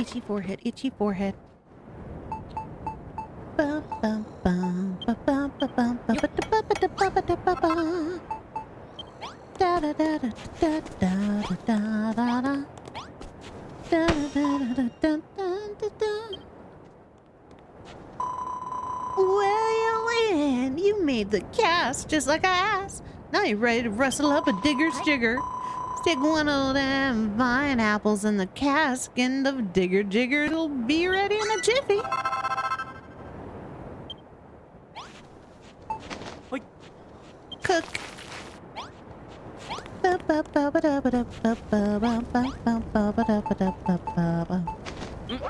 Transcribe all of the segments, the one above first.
Itchy forehead, itchy forehead. Bum, bum, bum, ba, bum, ba, bum, ba, ba, da, ba, ba, da, ba, ba, da, ba, ba. Da da da da da da da da da. Da da da da da da da. Well, Ann, you made the cast just like I asked. Now you're ready to rustle up a digger's jigger. Stick one of them vine apples in the cask and the digger jigger. It'll be ready in a jiffy. Cook.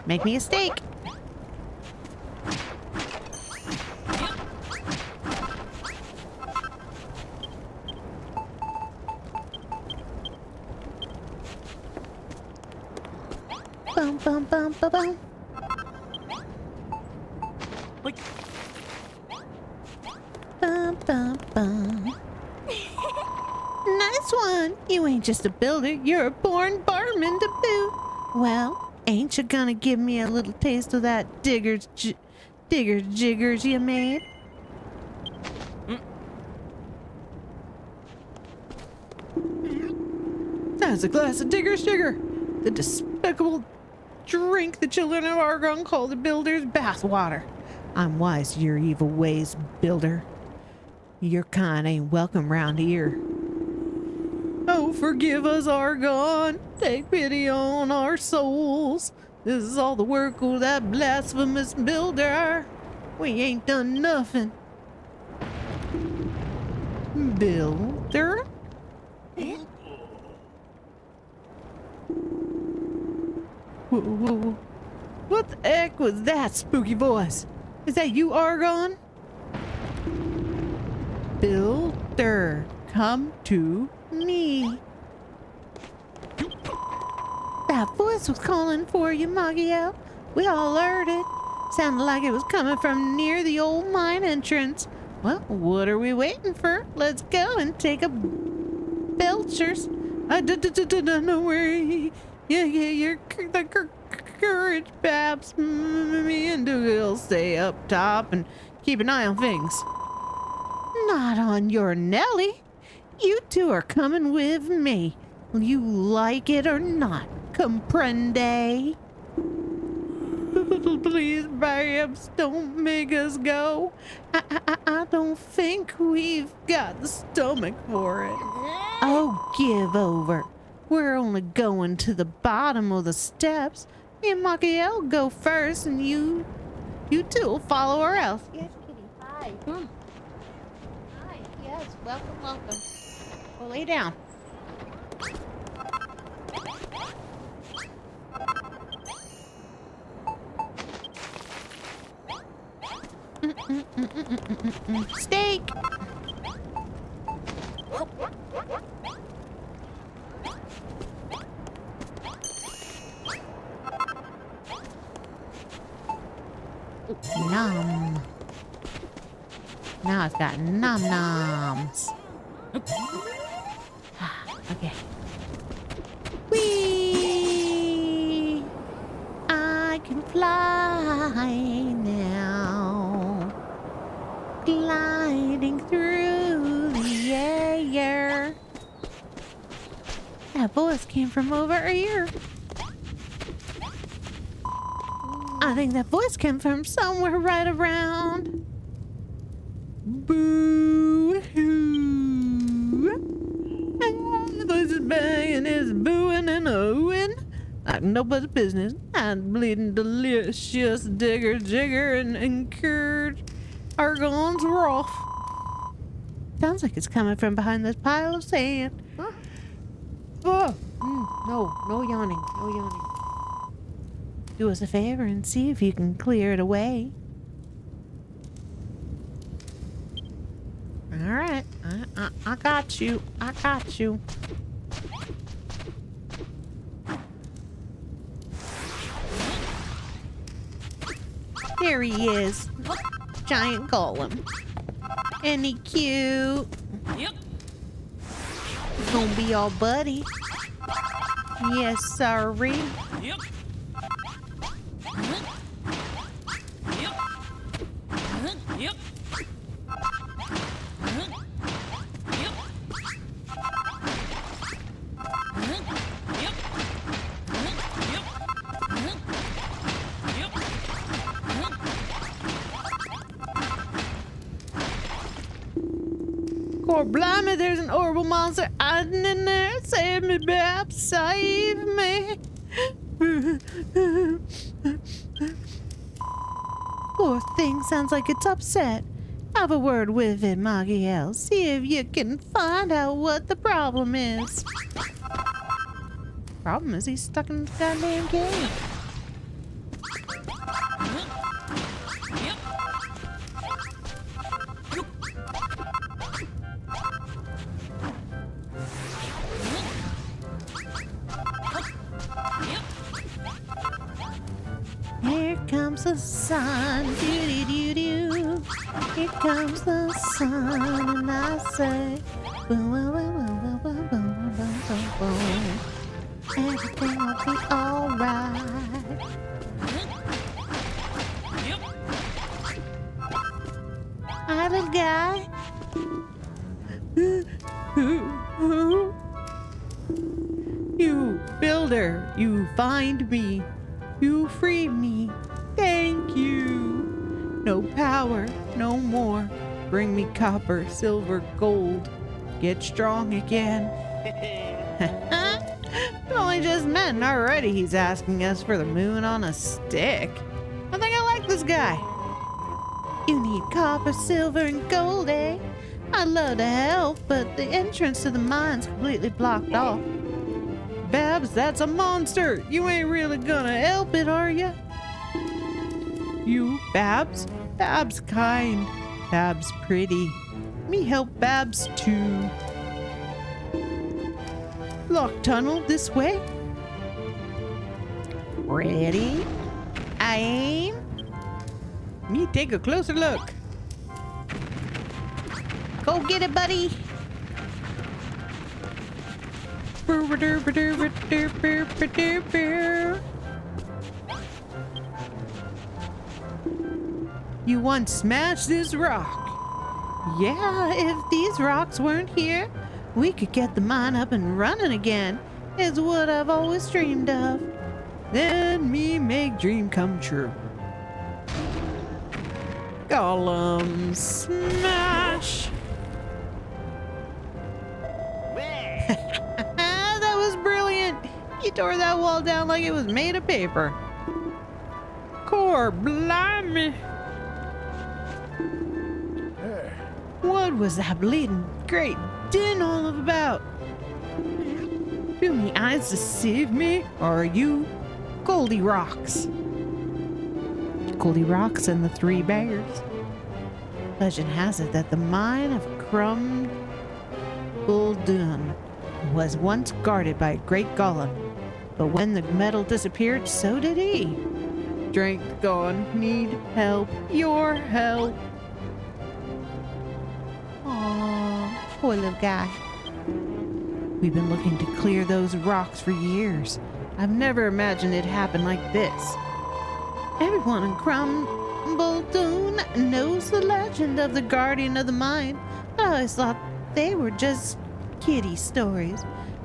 Make me a steak. Bum bum bum bum bum. Bum bum bum. Nice one. You ain't just a builder, you're a born barman to boot. Well, ain't you gonna give me a little taste of that digger's jiggers you made? That's a glass of digger's jigger. The despicable drink the children of Argon call the builder's bathwater. I'm wise to your evil ways, builder. Your kind ain't welcome round here. Oh, forgive us, Argon. Take pity on our souls. This is all the work of that blasphemous builder. We ain't done nothing. Builder? Whoa. What the heck was that spooky voice? Is that you, Argon? Builder, come to me. That voice was calling for you, Magio. We all heard it. Sounded like it was coming from near the old mine entrance. Well, what are we waiting for? Let's go and take a belchers. No worry. Yeah, your courage, Babs. Me and Dougal'll stay up top and keep an eye on things. Not on your Nelly. You two are coming with me. You like it or not, comprende? Please, Babs, don't make us go. I don't think we've got the stomach for it. Oh, give over. We're only going to the bottom of the steps. Me and Machiel go first, and you two will follow her else. Yes, Kitty. Hi. Hi. Yes. Welcome. Well, lay down. Steak. Nom. Now it's got nom noms. Okay. Whee! I can fly now. Gliding through the air. That voice came from over here. I think that voice came from somewhere right around. Boo-hoo. The voice is banging, is booing and oohing like nobody's business. I'm bleeding delicious digger jigger and incurred Argon's wrath. Sounds like it's coming from behind this pile of sand. Huh? Oh, no yawning, no yawning. Do us a favor and see if you can clear it away. All right, I got you. I got you. There he is, giant golem. Ain't he cute? Yep. He's gonna be all buddy. Yes, sorry. Yep. Or blimey, there's an horrible monster hiding in there. Save me, Babs, save me. Poor thing sounds like it's upset. Have a word with it, Magiel. See if you can find out what the problem is. Problem is he's stuck in this goddamn cave. Here comes the sun, doo-doo-doo-doo. Here comes the sun, and I say, boom, boom, boom, boom, boom, boom, boom, boom, boom. Everything will be alright. Hi, little guy. You builder, you find me. You free me. Thank you. No power, no more. Bring me copper, silver, gold. Get strong again. We only just met and already he's asking us for the moon on a stick. I think I like this guy. You need copper, silver, and gold, eh? I'd love to help, but the entrance to the mine's completely blocked off. Babs, that's a monster. You ain't really gonna help it, are ya? You, Babs? Babs kind. Babs pretty. Me help Babs too. Lock tunnel this way. Ready? Aim. Me take a closer look. Go get it, buddy. You once smashed this rock. Yeah, if these rocks weren't here, we could get the mine up and running again. Is what I've always dreamed of. Then me make dream come true. Golem smash. That was brilliant. He tore that wall down like it was made of paper. Core blimey. What was that bleeding great din all about? Do me eyes deceive me, or are you Goldie Rocks? Goldie Rocks and the Three Bears. Legend has it that the mine of Crumbledun was once guarded by a great golem, but when the metal disappeared, so did he. Strength gone, need help, your help. Aww, poor little guy. We've been looking to clear those rocks for years. I've never imagined it happened like this. Everyone in Crumbledun knows the legend of the guardian of the mine. I always thought they were just kiddie stories.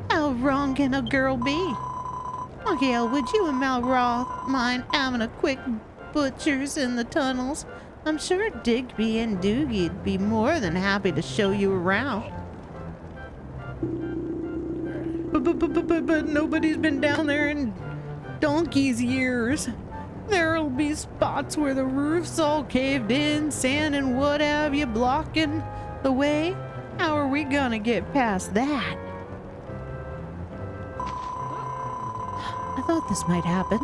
How wrong can a girl be? Magiel, would you and Malroth mind having a quick butchers in the tunnels? I'm sure Digby and Doogie'd be more than happy to show you around. But nobody's been down there in donkey's years. There'll be spots where the roof's all caved in, sand and what have you blocking the way. How are we gonna get past that? I thought this might happen.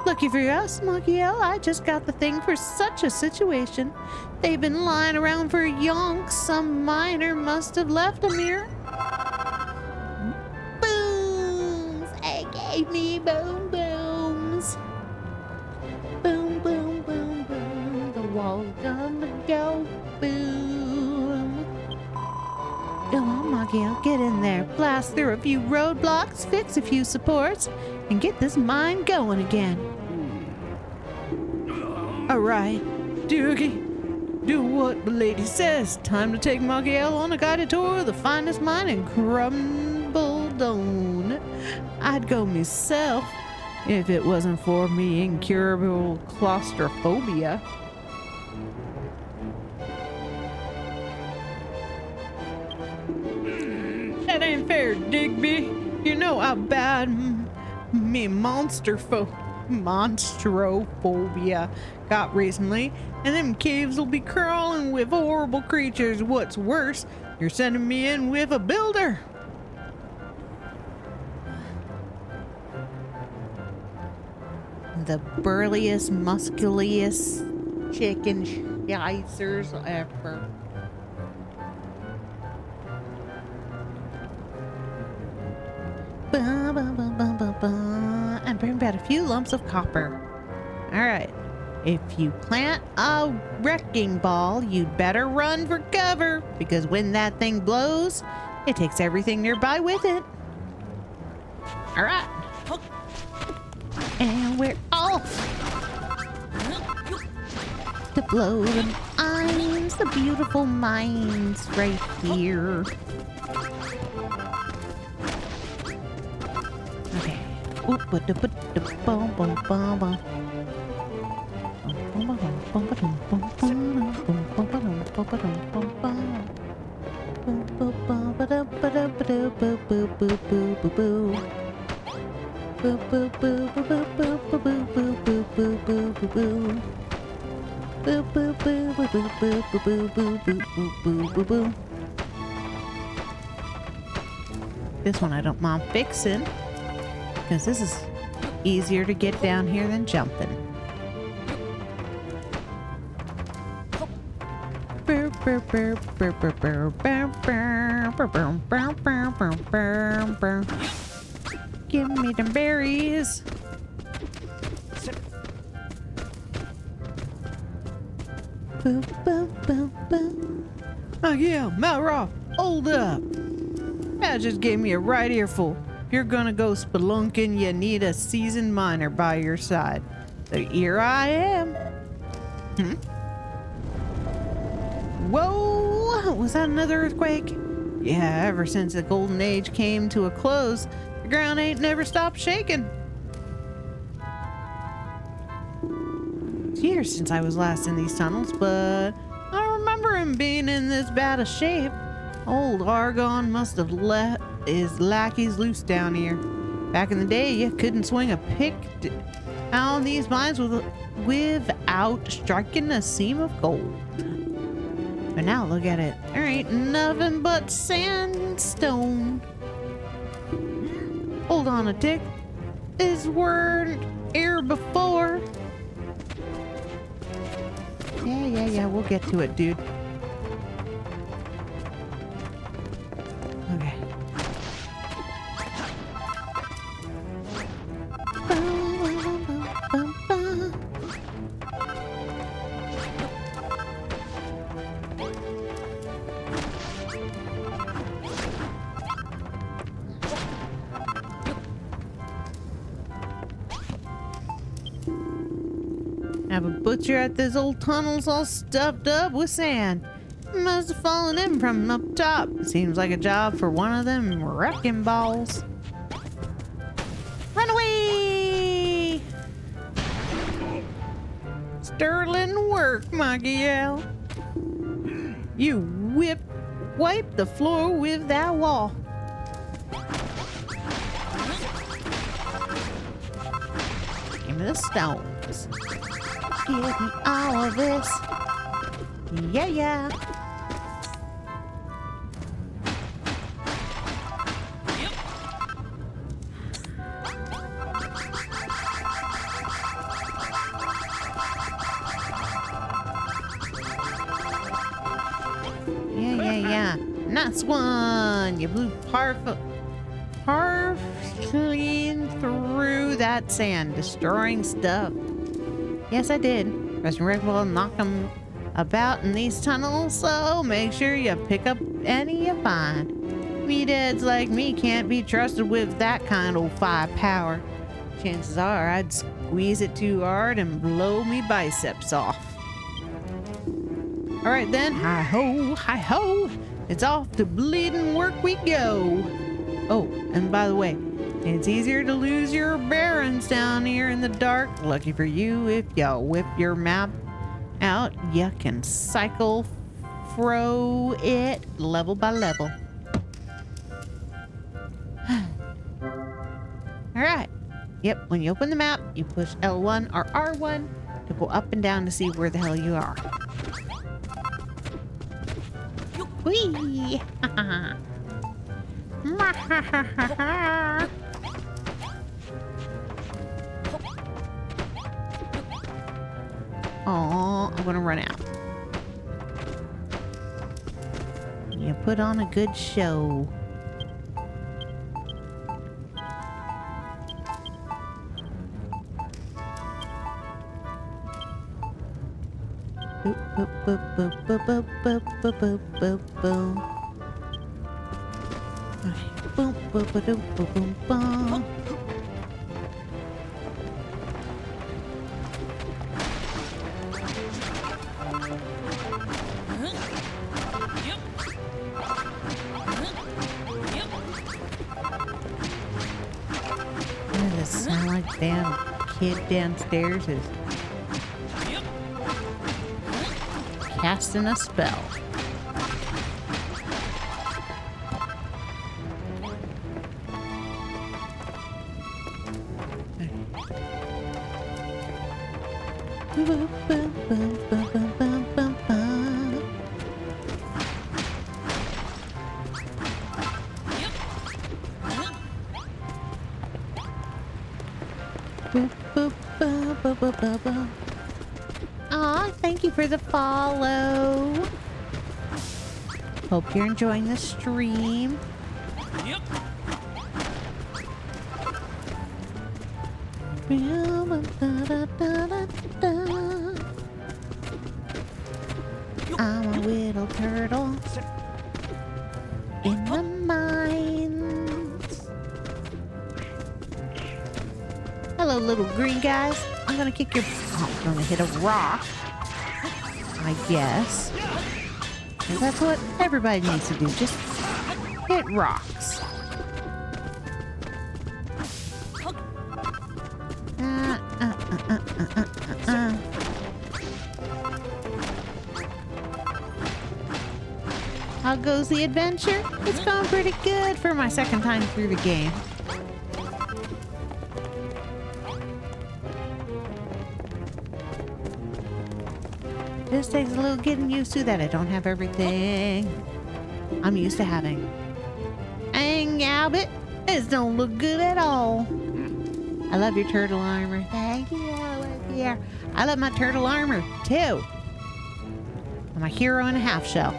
Lucky for us, Magiel, I just got the thing for such a situation. They've been lying around for yonks. Some miner must have left them here. Booms! They gave me boom booms. Boom, boom, boom, boom. The wall's gonna go boom. Go on, Magiel, get in there. Blast through a few roadblocks, fix a few supports, and get this mine going again. Alright, Doogie. Do what the lady says. Time to take Makiel on a guided tour of the finest mine in Crumbledone. I'd go myself if it wasn't for me incurable claustrophobia. That ain't fair, Digby. You know how bad me monstrophobia got recently, and them caves will be crawling with horrible creatures. What's worse, you're sending me in with a builder. The burliest, musculiest chicken shicers ever. Ba, ba, ba, ba, ba, ba. And bring back a few lumps of copper. Alright. If you plant a wrecking ball, you'd better run for cover, because when that thing blows, it takes everything nearby with it. Alright. And we're off to blow the mines, the beautiful mines right here. Okay. This one I don't mind fixing, because this is easier to get down here than jumping. Give me them berries. Oh yeah, Malroth, hold up. That just gave me a right earful. If you're gonna go spelunking, you need a seasoned miner by your side. So here I am. Whoa! Was that another earthquake? Yeah, ever since the Golden Age came to a close, the ground ain't never stopped shaking. It's years since I was last in these tunnels, but I don't remember him being in this bad a shape. Old Argon must have let his lackeys loose down here. Back in the day, you couldn't swing a pick down these mines without striking a seam of gold. But now look at it. There ain't nothing but sandstone. Hold on a tick. This weren't here before. Yeah, we'll get to it, dude. Okay. Have a butcher at this old tunnel's all stuffed up with sand. Must have fallen in from up top. Seems like a job for one of them wrecking balls. Run away! Sterling work, Makiel. You wipe the floor with that wall. Give me the stones. Give me all of this. Yeah. Yeah. Nice one. You blew clean through that sand, destroying stuff. Yes, I did. Resurrect will knock them about in these tunnels, so make sure you pick up any you find. Meatheads like me can't be trusted with that kind of firepower. chances are I'd squeeze it too hard and blow me biceps off. All right then, hi-ho, hi-ho. It's off to bleeding work we go. Oh, and by the way, it's easier to lose your bearings down here in the dark. Lucky for you, if you whip your map out, you can cycle throw it level by level. All right. Yep, when you open the map, you push L1 or R1 to go up and down to see where the hell you are. Whee! Oh, I'm gonna run out. You put on a good show. Boop, boop, boop, boop, boop, boop, boop, boop, boop, boop, boop. Boom, boom, boom, boom, boom, boom. Does it sound like damn kid downstairs is casting a spell? Aw, thank you for the follow. Hope you're enjoying the stream. Yep. I'm a little turtle in the mines. Hello, little green guys. I'm gonna kick your... Oh, I'm gonna hit a rock, I guess. 'Cause that's what everybody needs to do. Just hit rocks. How goes the adventure? It's going pretty good for my second time through the game. This takes a little getting used to that I don't have everything I'm used to having. Dang, Albert, this don't look good at all. I love your turtle armor. Thank you, Alexia. I love my turtle armor, too. I'm a hero and a half shell.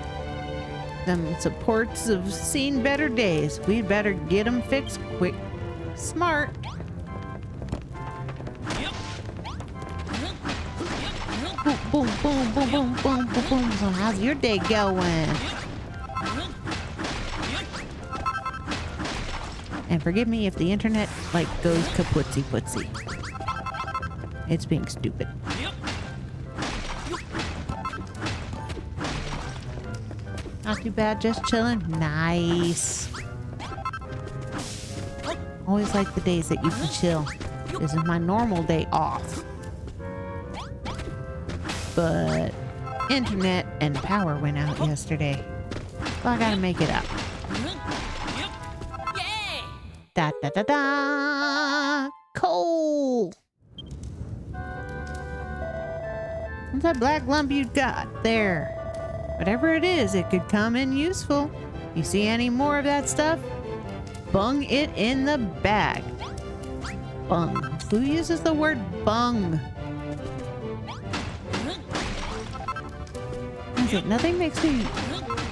Them supports have seen better days. We'd better get them fixed quick. Smart. Boom, boom, boom, boom, boom, boom, boom. So how's your day going? And forgive me if the internet, like, goes kapootsy-pootsy. It's being stupid. Not too bad, just chilling. Nice. Always like the days that you can chill. This is my normal day off. But internet and power went out yesterday. So I gotta make it up. Da da da da! Coal! What's that black lump you got there? Whatever it is, it could come in useful. You see any more of that stuff? Bung it in the bag. Bung. Who uses the word bung? Is it? Nothing makes me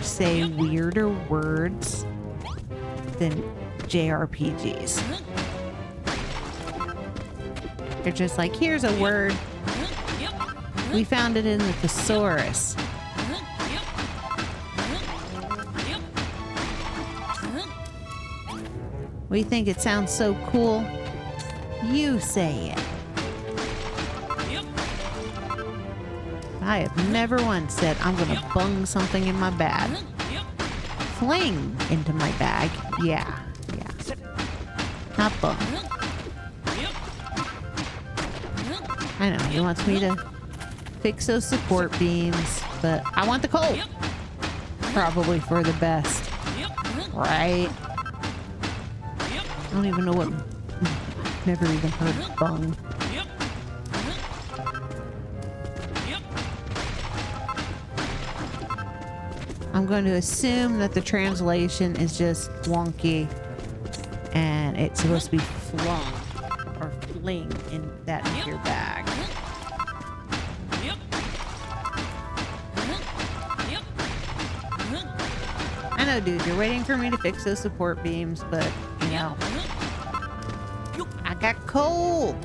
say weirder words than JRPGs. They're just like, here's a word. We found it in the thesaurus. We think it sounds so cool. You say it. I have never once said I'm gonna bung something in my bag. Fling into my bag. Yeah. Not bung. I know, he wants me to fix those support beams, but I want the coal. Probably for the best. Right? I don't even know what... Never even heard of bung. I'm going to assume that the translation is just wonky and it's supposed to be flung or fling in that into your bag. I know, dude, you're waiting for me to fix those support beams, but, you know, I got coal.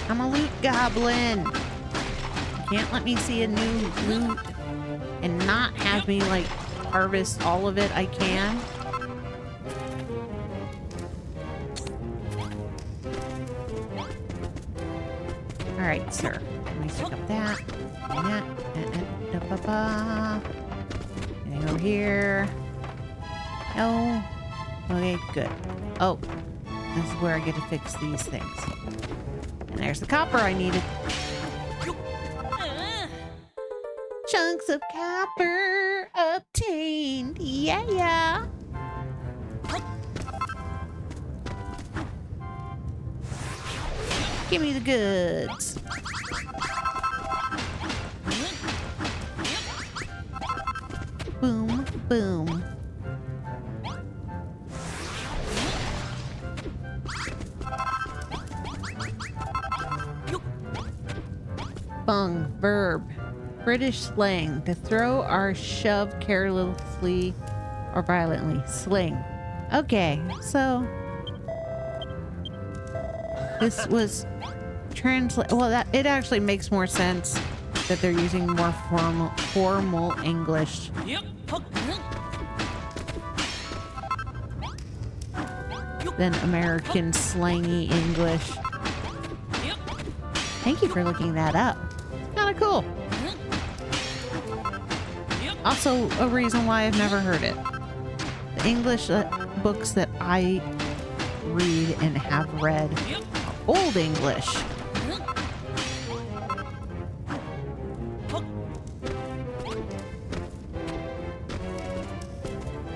I'm a loot goblin. You can't let me see a new loot and not have me, like, harvest all of it I can. Alright, sir. Let me pick up that. And that. Anything over here? No. Okay, good. Oh. This is where I get to fix these things. And there's the copper I needed. Chunks of copper obtained. Yeah. Give me the goods. Boom, boom. Bung, verb. British slang. To throw or shove carelessly or violently. Sling. Okay, so this was well, that it actually makes more sense that they're using more formal English. Than American slangy English. Thank you for looking that up. Kind of cool. Also, a reason why I've never heard it. The English books that I read and have read are Old English.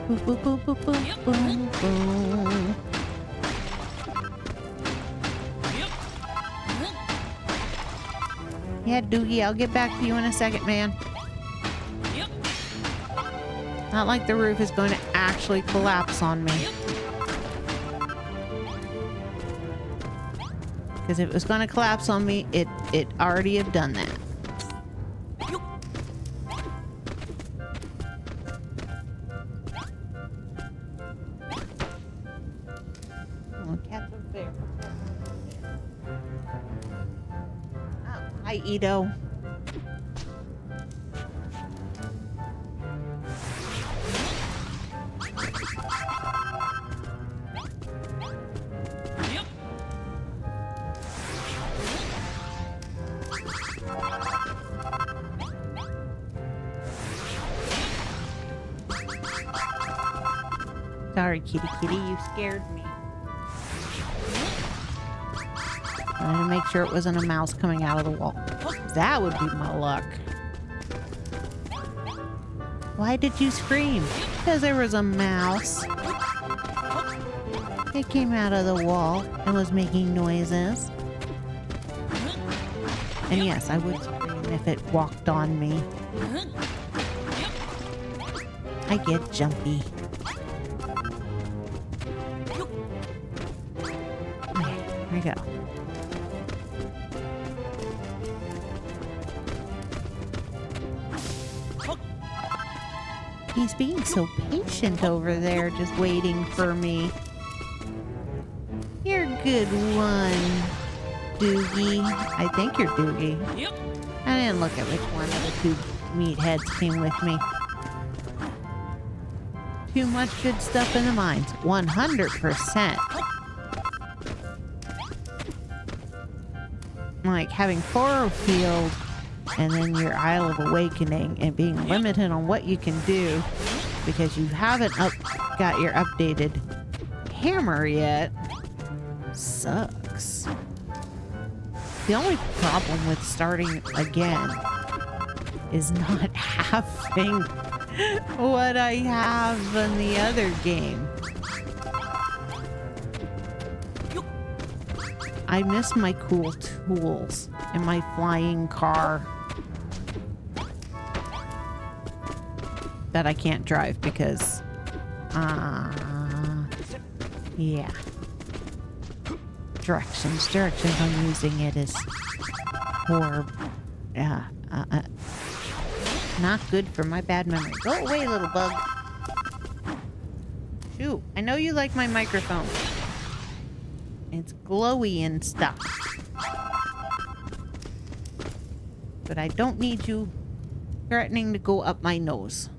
Boom, boom, boom, boom, boom, boom, boom. Yeah, Doogie, I'll get back to you in a second, man. Not like the roof is going to actually collapse on me. Because if it was going to collapse on me, it already have done that. Oh, cat's up there. Oh, hi, Edo. Sorry, kitty, you scared me. I wanted to make sure it wasn't a mouse coming out of the wall. That would be my luck. Why did you scream? Because there was a mouse. It came out of the wall and was making noises. And yes, I would scream if it walked on me. I get jumpy. There we go. He's being so patient over there, just waiting for me. You're a good one, Doogie. I think you're Doogie. I didn't look at which one of the two meatheads came with me. too much good stuff in the mines. 100%. Like having Field and then your Isle of Awakening and being limited on what you can do because you haven't got your updated hammer yet sucks. The only problem with starting again is not having what I have in the other game. I miss my cool tools and my flying car that I can't drive because, yeah. Directions on using it is horrible. Not good for my bad memory. Go away, little bug. Shoot, I know you like my microphone. It's glowy and stuff. But I don't need you threatening to go up my nose.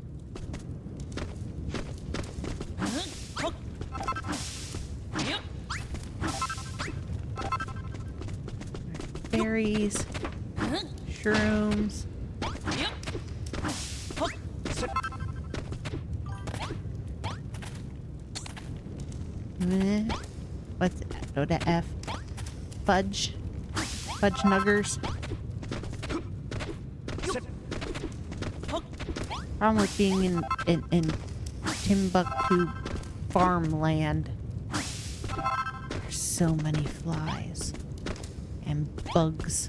Berries. Shrooms. What's that? Go to F. Fudge. Fudge nuggers. Problem with being in Timbuktu farmland. There's so many flies and bugs.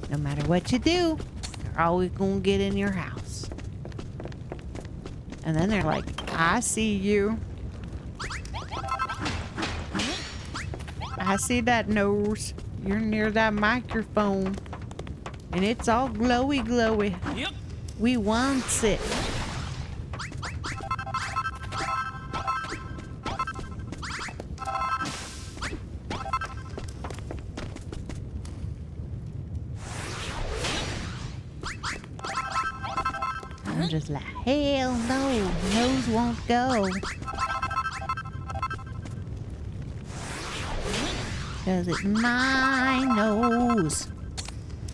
No matter what you do, they're always gonna get in your house. And then they're like, I see you. I see that nose. You're near that microphone. And it's all glowy glowy. Yep. We want it. I'm just like, hell no, nose won't go. Cause it's my nose.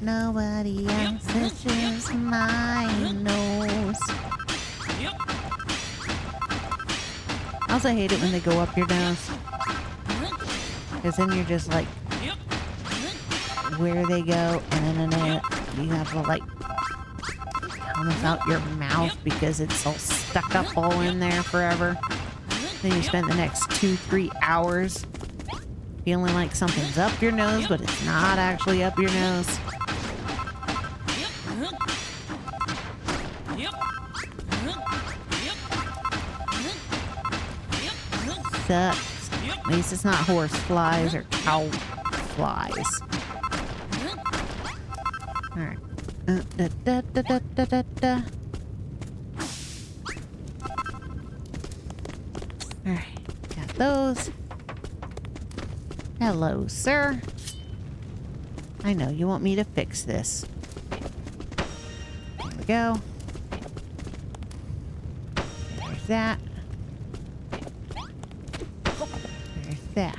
Nobody else, it's just my nose. I also hate it when they go up your nose. Cause then you're just like, where they go, and then you have to like come out your mouth because it's all stuck up all in there forever. Then you spend the next 2-3 hours feeling like something's up your nose, but it's not actually up your nose. Sucks. At least it's not horse flies or cow flies. Alright. Alright, got those. Hello, sir. I know you want me to fix this. There we go. There's that. There's that.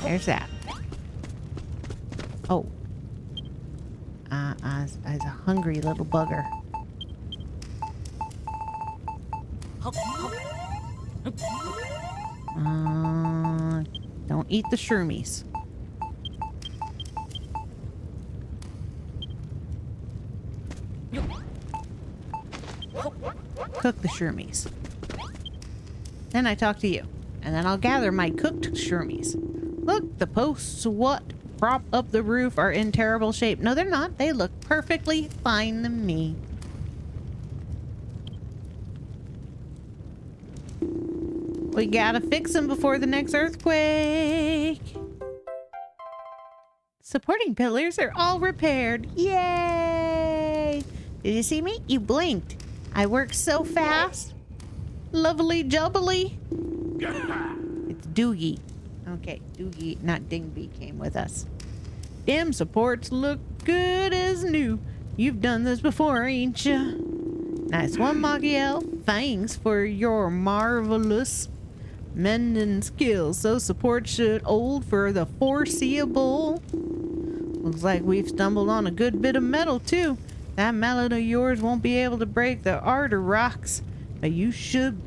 There's that. Oh. I was a hungry little bugger. Don't eat the shroomies. Cook the shroomies. Then I talk to you. And then I'll gather my cooked shroomies. Look, the posts what prop up the roof are in terrible shape. No, they're not. They look perfectly fine to me. We gotta fix them before the next earthquake. Supporting pillars are all repaired. Yay! Did you see me? You blinked. I work so fast. Lovely jubbly. It's Doogie. Okay, Doogie, not Dingby, came with us. Damn supports look good as new. You've done this before, ain't ya? Nice one, Magiel. Thanks for your marvelous mending skills. So support should hold for the foreseeable. Looks like we've stumbled on a good bit of metal, too. That mallet of yours won't be able to break the ardor rocks, but it should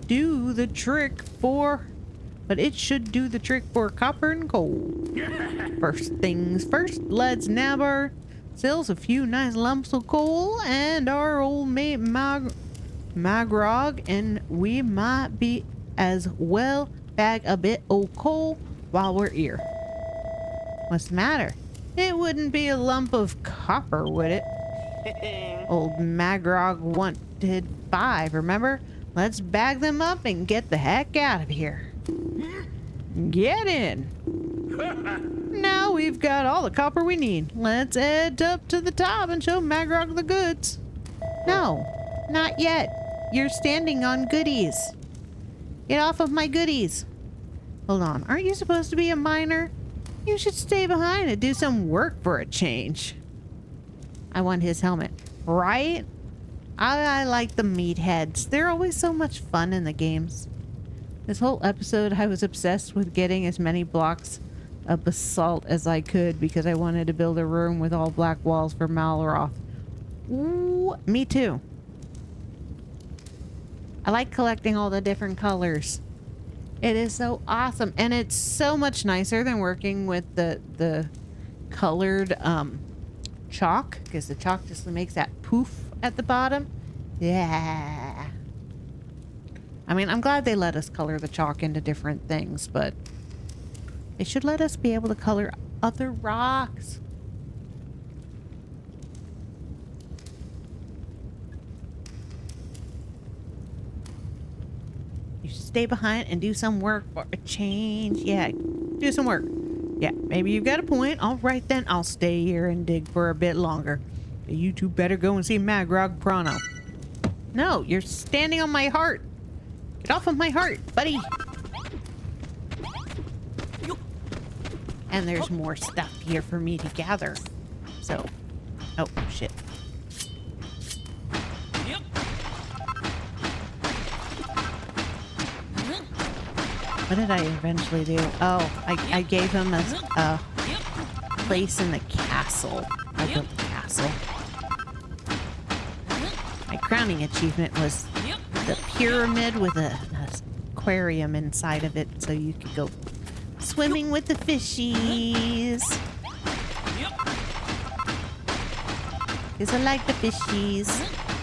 do the trick for copper and gold. First things first, let's nab ourselves a few nice lumps of coal and our old mate Magrog, and we might be as well bag a bit of coal while we're here. What's the matter? It wouldn't be a lump of copper, would it? Old Magrog wanted 5, remember? Let's bag them up and get the heck out of here. Get in. Now we've got all the copper we need. Let's head up to the top and show Magrog the goods. No, not yet. You're standing on goodies. Get off of my goodies. Hold on, aren't you supposed to be a miner? You should stay behind and do some work for a change. I want his helmet, right? I like the meatheads. They're always so much fun in the games. This whole episode, I was obsessed with getting as many blocks of basalt as I could because I wanted to build a room with all black walls for Malroth. Ooh, me too. I like collecting all the different colors. It is so awesome, and it's so much nicer than working with the colored chalk, because the chalk just makes that poof at the bottom. Yeah. I mean, I'm glad they let us color the chalk into different things, but they should let us be able to color other rocks. You should stay behind and do some work for a change. Yeah, do some work. Yeah, maybe you've got a point. All right, then I'll stay here and dig for a bit longer. But you two better go and see Magrog Prono. No, you're standing on my heart. Get off of my heart, buddy. And there's more stuff here for me to gather. So, oh, shit. What did I eventually do? Oh, I gave him a place in the castle. I built the castle. My crowning achievement was the pyramid with an aquarium inside of it, so you could go swimming with the fishies. Because I like the fishies.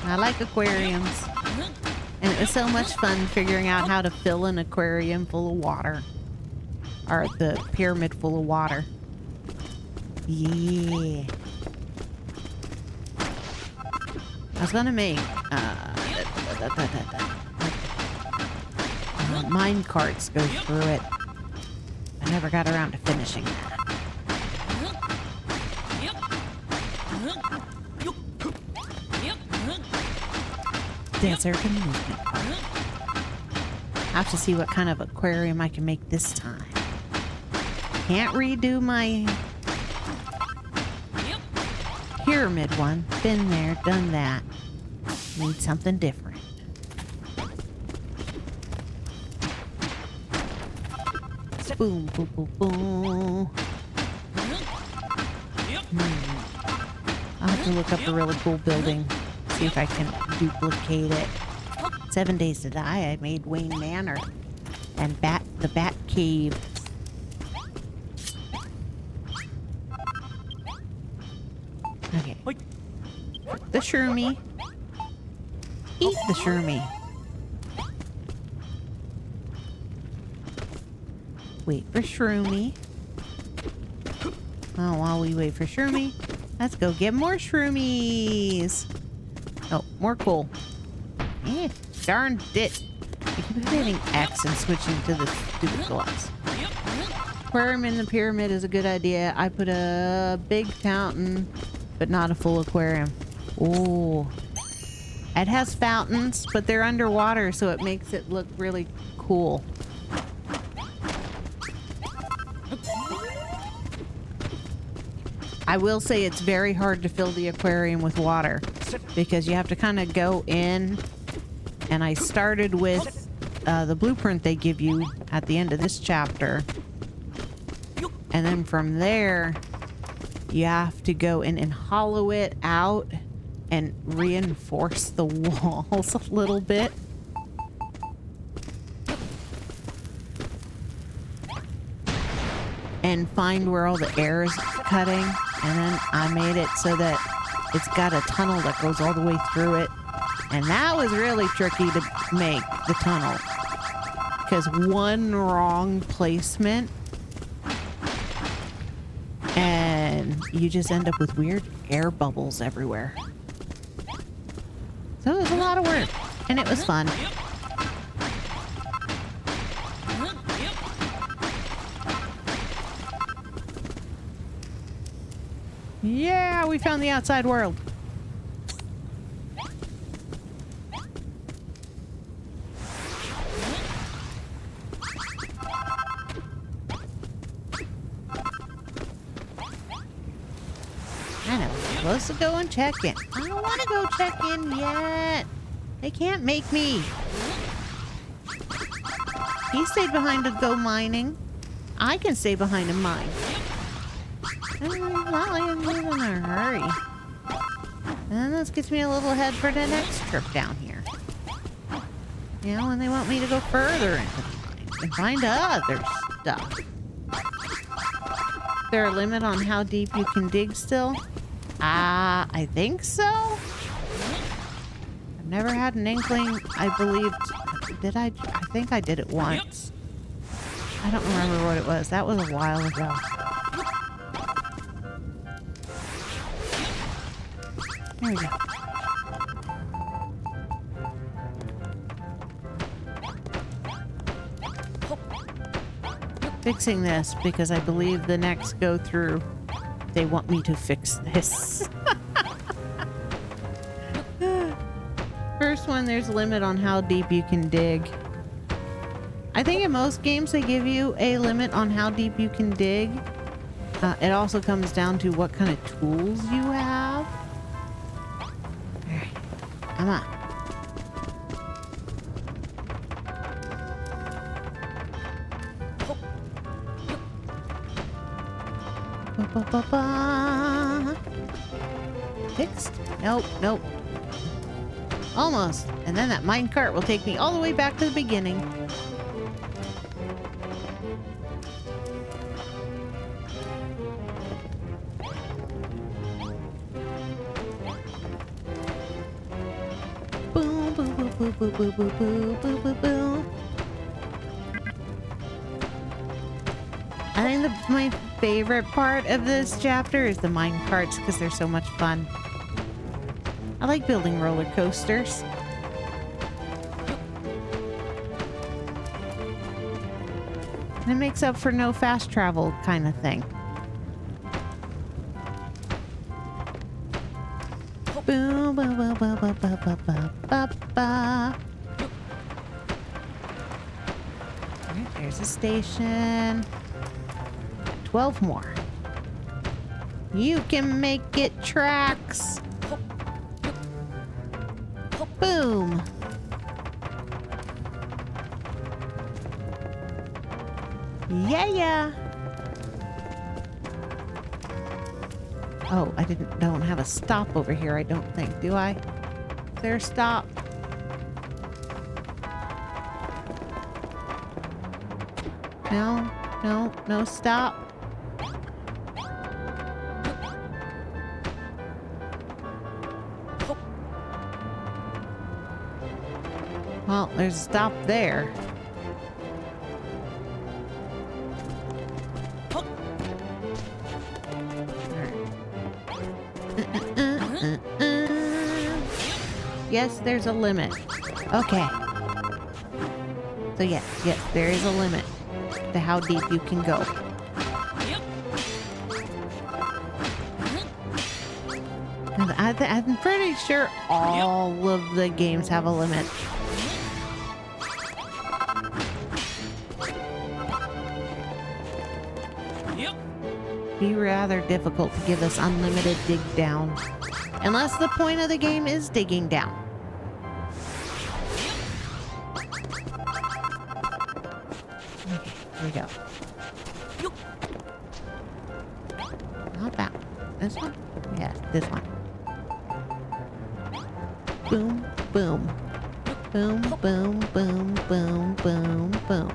I like aquariums. And it was so much fun figuring out how to fill an aquarium full of water. Or the pyramid full of water. Yeah. I was gonna make mine carts go through it. I never got around to finishing that. Desert amusement park. I have to see what kind of aquarium I can make this time. Can't redo my pyramid one. Been there, done that. Need something different. Boom, boom, boom, boom. I'll have to look up a really cool building. See if I can duplicate it. 7 Days to Die, I made Wayne Manor. And the Bat Cave. Okay. The shroomy. Eat the shroomy. Wait for shroomy. Oh, while we wait for shroomy, let's go get more shroomies. Oh, more coal. Eh, darn it. I keep hitting X and switching to the stupid gloves. Aquarium in the pyramid is a good idea. I put a big fountain, but not a full aquarium. Oh. It has fountains, but they're underwater, so it makes it look really cool. I will say it's very hard to fill the aquarium with water. because you have to kind of go in, and I started with the blueprint they give you at the end of this chapter, and then from there you have to go in and hollow it out and reinforce the walls a little bit. And find where all the air is cutting, and then I made it so that it's got a tunnel that goes all the way through it, and that was really tricky to make, the tunnel, because one wrong placement and you just end up with weird air bubbles everywhere. So it was a lot of work, and it was fun. Yeah, we found the outside world. I know, we're supposed to go and check in. I don't want to go check in yet. They can't make me. He stayed behind to go mining. I can stay behind and mine. Not like I'm in a hurry. And this gets me a little ahead for the next trip down here. You know, when they want me to go further into the mines and find other stuff. Is there a limit on how deep you can dig still? I think so. I've never had an inkling. I believed. Did I? I think I did it once. I don't remember what it was. That was a while ago. There we go. Fixing this because I believe the next go through they want me to fix this. First one, there's a limit on how deep you can dig. I think in most games they give you a limit on how deep you can dig. It also comes down to what kind of tools you have. Alright, come on. Fixed? Nope, nope. Almost. And then that minecart will take me all the way back to the beginning. Boom, boom, boom, boom, boom, boom, boom, boom, boom, boom, boom. I think my favorite part of this chapter is the mine carts because they're so much fun. I like building roller coasters. And it makes up for no fast travel kind of thing. Boom, ba, ba, ba, ba, ba, ba, ba, ba, ba. Alright, there's a station. 12 more. You can make it tracks. Boom. Yeah. Oh, I don't have a stop over here, I don't think. Do I? Is there a stop? No stop. Well, there's a stop there. Yes, there's a limit. Okay. So yes, there is a limit to how deep you can go. And I'm pretty sure all of the games have a limit. Be rather difficult to give us unlimited dig down. Unless the point of the game is digging down. Okay, here we go. Not that one. This one? Yeah, this one. Boom, boom. Boom, boom, boom, boom, boom, boom.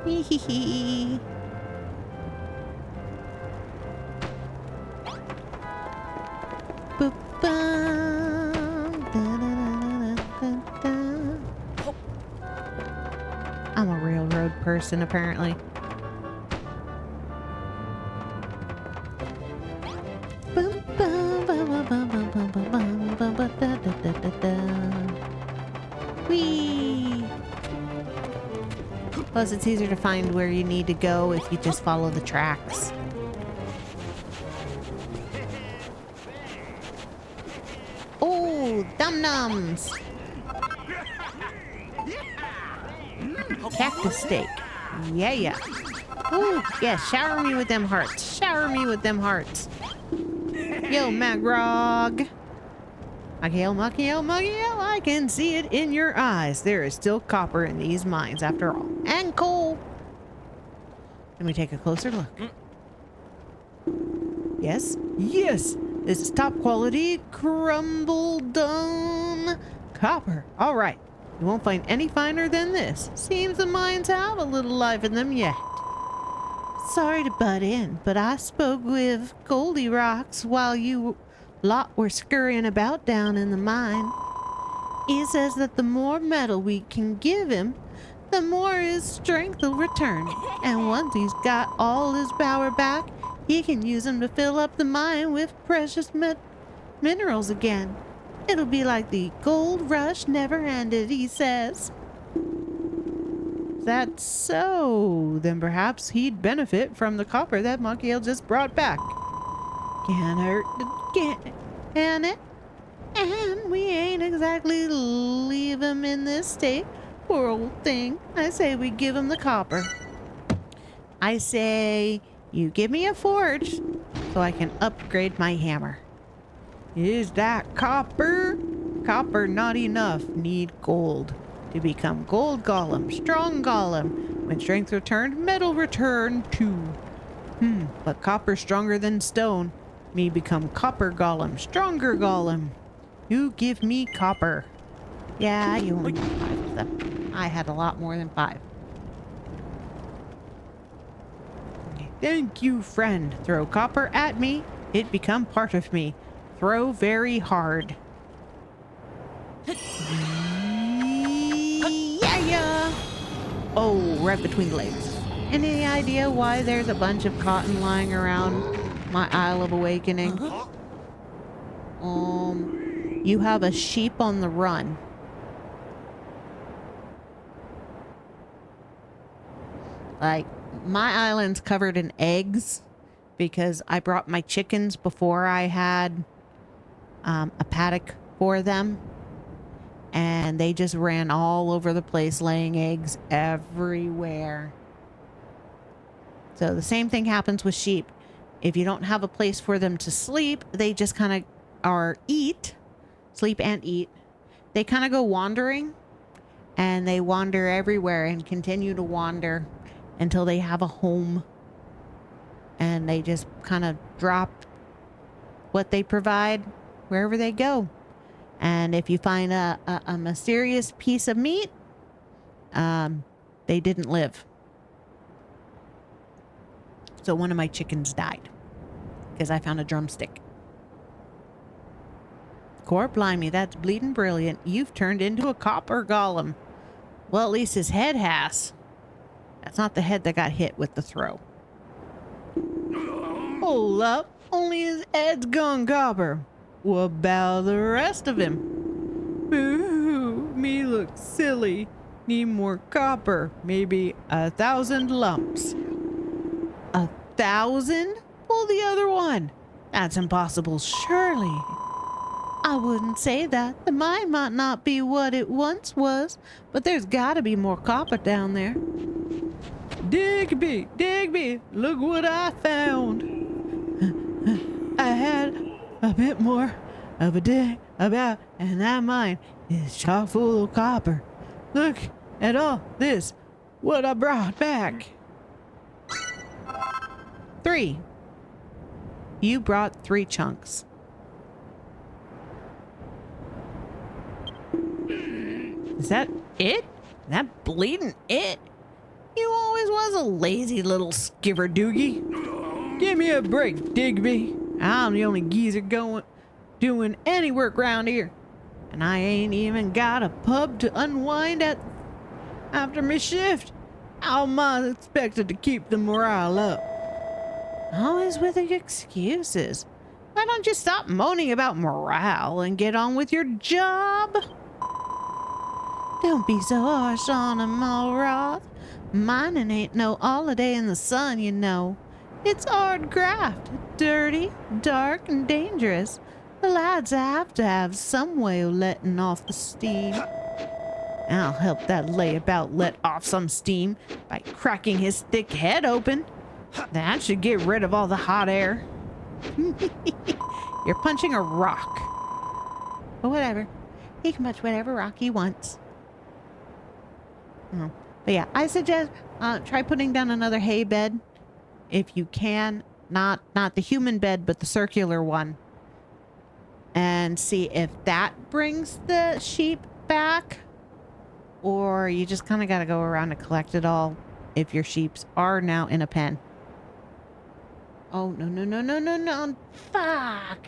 Hee hee hee. Boop, bum, da, da, da, da, da. I'm a railroad person, apparently. Boom, bum, bum, bum, bum, bum, bum, bum, bum, bum, bum, da, da, da, da, da. Whee! Plus, it's easier to find where you need to go if you just follow the tracks. Oh, dum-nums! Cactus steak. Yeah, yeah. Ooh, yeah, shower me with them hearts. Shower me with them hearts. Yo, Magrog. Makio, I can see it in your eyes. There is still copper in these mines after all. And coal. Let me take a closer look. Yes? Yes! This is top quality crumble dome copper. All right. You won't find any finer than this. Seems the mines have a little life in them yet. Sorry to butt in, but I spoke with Goldie Rocks while you lot were scurrying about down in the mine. He says that the more metal we can give him, the more his strength will return. And once he's got all his power back, he can use them to fill up the mine with precious minerals again. It'll be like the gold rush never ended, he says. That's so. Then perhaps he'd benefit from the copper that Monke just brought back. Can't hurt, can it? And we ain't exactly leave him in this state. Poor old thing. I say we give him the copper. I say you give me a forge so I can upgrade my hammer. Is that copper? Copper not enough. Need gold. To become gold golem, strong golem. When strength returned, metal returned too. But copper stronger than stone. Me become copper golem, stronger golem. You give me copper. Yeah, you only have 5 of them. I had a lot more than 5. Okay. Thank you, friend. Throw copper at me, it become part of me. Throw very hard. Yeah. Oh, right between the legs. Any idea why there's a bunch of cotton lying around my Isle of Awakening? You have a sheep on the run. Like, my island's covered in eggs because I brought my chickens before I had a paddock for them. And they just ran all over the place, laying eggs everywhere. So the same thing happens with sheep. If you don't have a place for them to sleep, they just kind of sleep and eat. They kind of go wandering, and they wander everywhere and continue to wander until they have a home. And they just kind of drop what they provide wherever they go. And if you find a mysterious piece of meat, they didn't live. So one of my chickens died because I found a drumstick. Core blimey, that's bleeding brilliant. You've turned into a copper golem. Well, at least his head has. That's not the head that got hit with the throw. Hold up. Only his head's gone copper. What about the rest of him? Boo, me looks silly. Need more copper. Maybe 1,000 lumps. 1,000? Pull the other one. That's impossible, surely. I wouldn't say that. The mine might not be what it once was, but there's gotta be more copper down there. Digby, look what I found. I had a bit more of a dig about, and that mine is chock full of copper. Look at all this, what I brought back. 3. You brought 3 chunks. Is that it? That bleeding it? You always was a lazy little skiverdoogie. Give me a break, Digby. I'm the only geezer doing any work around here. And I ain't even got a pub to unwind at after my shift. How am I expected to keep the morale up? Always with the excuses. Why don't you stop moaning about morale and get on with your job? Don't be so harsh on 'em, all right. Mining ain't no holiday in the sun, you know. It's hard graft, dirty, dark, and dangerous. The lads have to have some way of letting off the steam. I'll help that layabout let off some steam by cracking his thick head open. That should get rid of all the hot air. You're punching a rock. But whatever. He can punch whatever rock he wants. Oh. But yeah, I suggest try putting down another hay bed if you can. Not the human bed, but the circular one. And see if that brings the sheep back. Or you just kind of got to go around and collect it all if your sheeps are now in a pen. Oh, no. Fuck.